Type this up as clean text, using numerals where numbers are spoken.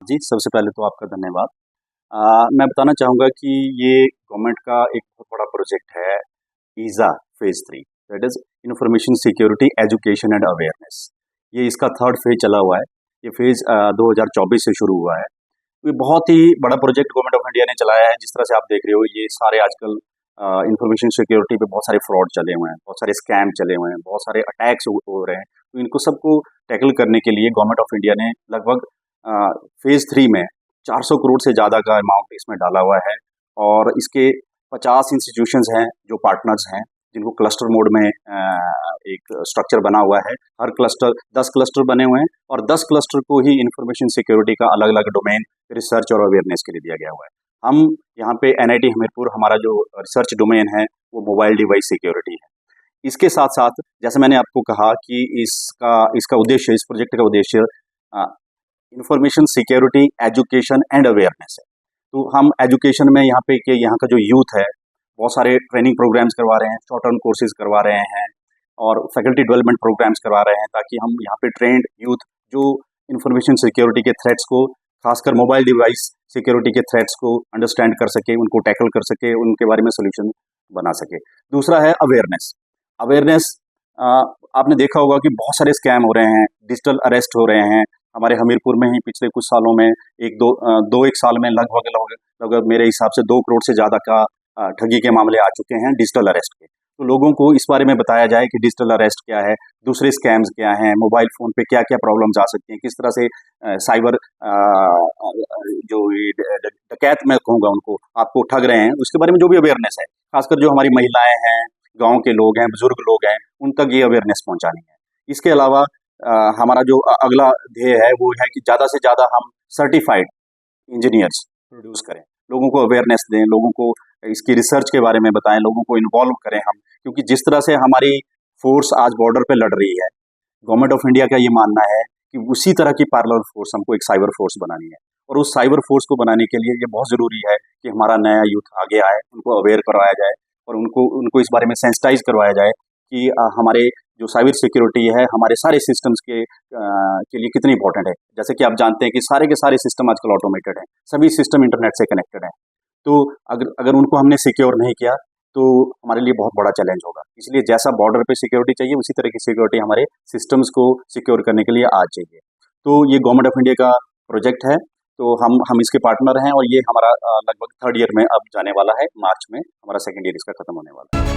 जी, सबसे पहले तो आपका धन्यवाद। मैं बताना चाहूँगा कि ये गवर्नमेंट का एक बहुत बड़ा प्रोजेक्ट है, is a phase 3 that is information security education and awareness. ये इसका 3rd फ़ेज़ चला हुआ है। ये फ़ेज़ 2024 से शुरू हुआ है। ये बहुत ही बड़ा प्रोजेक्ट गवर्नमेंट ऑफ इंडिया ने चलाया है। जिस तरह से आप देख रहे हो, ये सारे आजकल इन्फॉर्मेशन सिक्योरिटी पे बहुत सारे फ्रॉड चले हुए हैं, बहुत सारे स्कैम चले हुए हैं, बहुत सारे अटैक्स हो रहे हैं। तो इनको सबको टैकल करने के लिए गवर्नमेंट ऑफ इंडिया ने लगभग फ़ेज़ 3 में 400 करोड़ से ज़्यादा का अमाउंट इसमें डाला हुआ है और इसके 50 इंस्टीट्यूशंस हैं जो पार्टनर्स हैं, जिनको क्लस्टर मोड में एक स्ट्रक्चर बना हुआ है। हर क्लस्टर 10 क्लस्टर बने हुए हैं और 10 क्लस्टर को ही इन्फॉर्मेशन सिक्योरिटी का अलग-अलग डोमेन रिसर्च और अवेयरनेस के लिए दिया गया हुआ है। हम यहाँ पे एनआईटी हमीरपुर, हमारा जो रिसर्च डोमेन है वो मोबाइल डिवाइस सिक्योरिटी है। इसके साथ-साथ जैसे मैंने आपको कहा कि इसका इसका उद्देश्य, इस प्रोजेक्ट का उद्देश्य information security education and awareness है। तो हम एजुकेशन में यहाँ पे कि यहाँ का जो यूथ है, बहुत सारे ट्रेनिंग प्रोग्राम्स करवा रहे हैं, शॉर्ट टर्म कोर्सेज करवा रहे हैं और फैकल्टी डेवलपमेंट प्रोग्राम्स करवा रहे हैं, ताकि हम यहाँ पे ट्रेंड यूथ जो इंफॉर्मेशन सिक्योरिटी के थ्रेट्स को, खासकर मोबाइल डिवाइस सिक्योरिटी के थ्रेट्स को अंडरस्टैंड कर सके, उनको टैकल कर सके, उनके बारे में सोल्यूशन बना सके। दूसरा है अवेयरनेस। अवेयरनेस आपने देखा होगा कि बहुत सारे स्कैम हो रहे हैं, डिजिटल अरेस्ट हो रहे हैं। हमारे हमीरपुर में ही पिछले कुछ सालों में दो एक साल में लगभग मेरे हिसाब से 2 करोड़ से ज़्यादा का ठगी के मामले आ चुके हैं डिजिटल अरेस्ट के। तो लोगों को इस बारे में बताया जाए कि डिजिटल अरेस्ट क्या है, दूसरे स्कैम्स क्या हैं, मोबाइल फ़ोन पे क्या-क्या प्रॉब्लम्स आ सकती हैं, किस तरह से साइबर जो ये डकैत मैं कहूँगा उनको, आपको ठग रहे हैं, उसके बारे में जो भी अवेयरनेस है, खासकर जो हमारी महिलाएँ हैं, गाँव के लोग हैं, बुजुर्ग लोग हैं, उन तक ये अवेयरनेस पहुँचानी है। इसके अलावा हमारा जो अगला ध्येय है वो है कि ज़्यादा से ज़्यादा हम सर्टिफाइड इंजीनियर्स प्रोड्यूस करें, लोगों को अवेयरनेस दें, लोगों को इसकी रिसर्च के बारे में बताएं, लोगों को इन्वॉल्व करें हम, क्योंकि जिस तरह से हमारी फोर्स आज बॉर्डर पे लड़ रही है, गवर्नमेंट ऑफ इंडिया का ये मानना है कि उसी तरह की पैरेलल फोर्स हमको एक साइबर फोर्स बनानी है और उस साइबर फोर्स को बनाने के लिए ये बहुत ज़रूरी है कि हमारा नया यूथ आगे आए, उनको अवेयर करवाया जाए और उनको उनको इस बारे में सेंसिटाइज करवाया जाए कि हमारे जो साइबर सिक्योरिटी है हमारे सारे सिस्टम्स के लिए कितनी इंपॉर्टेंट है। जैसे कि आप जानते हैं कि सारे के सारे सिस्टम आजकल ऑटोमेटेड हैं, सभी सिस्टम इंटरनेट से कनेक्टेड हैं। तो अगर अगर उनको हमने सिक्योर नहीं किया तो हमारे लिए बहुत बड़ा चैलेंज होगा। इसलिए जैसा बॉर्डर पे सिक्योरिटी चाहिए, उसी तरह की सिक्योरिटी हमारे सिस्टम्स को सिक्योर करने के लिए आज चाहिए। तो ये गवर्नमेंट ऑफ इंडिया का प्रोजेक्ट है, तो हम इसके पार्टनर हैं और ये हमारा लगभग 3rd ईयर में अब जाने वाला है। मार्च में हमारा 2nd ईयर इसका खत्म होने वाला है।